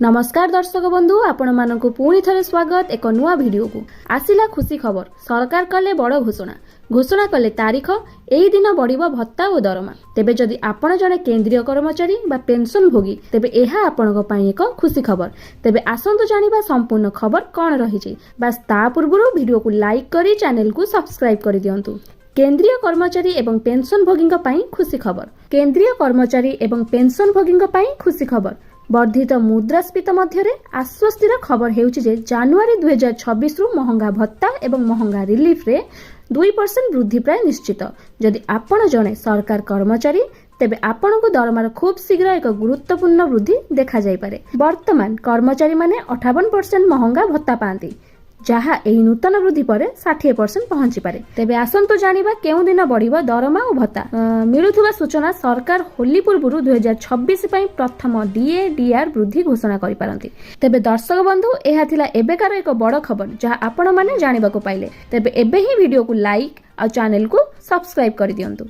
नमस्कार दर्शक बंधु आपण मानक पुणी थे स्वागत एक नुआ वीडियो को आसिला खुशी खबर सरकार कले बड़ घोषणा कले तारीख एही दिन बढ़िबो भत्ता और दरमा। तेबे जदि आपण जने केंद्रीय कर्मचारी बा पेंशन भोगी तेबे एहा आपणक पई एक खुशी खबर। तेबे आसंतु जानिबा संपूर्ण खबर कोन रहिछि। बस ता पूर्वरु वीडियो को लाइक करी चैनल को सब्सक्राइब करि दियंतु। केंद्रीय कर्मचारी एवं पेंशन भोगी पई खुशी खबर। केंद्रीय कर्मचारी एवं पेंशन भोगी पई खुशी खबर। वर्धित मुद्रास्फीति मध्य आश्वस्तिर खबर हेउछि जे जनवरी 2026 रु महंगा भत्ता एवं महंगा रिलीफ रे 2% वृद्धि प्राय निश्चित। जदि आपण जणे सरकार कर्मचारी तेबे आपण को दरमार खूब शीघ्र एक गुरुत्वपूर्ण वृद्धि देखा जाय पारे। वर्तमान कर्मचारी माने 58% महंगा भत्ता पाती जहाँ एही नूतन वृद्धि पर 60% पहुंची पारे। तेबे आसंतु जानिबा केउ दिन बढ़िबो दरमा और भत्ता। मिलुथुबा सूचना सरकार होली पूर्व 2026 पई प्रथम डीए डीआर वृद्धि घोषणा करि पारंती। तेबे दर्शक बंधु एहा थिला एबेकार एक बड़ खबर जहाँ आपण माने जानिबा को पाइले। तेबे एबे ही वीडियो को लाइक और चैनल को सब्सक्राइब करि दियंतु।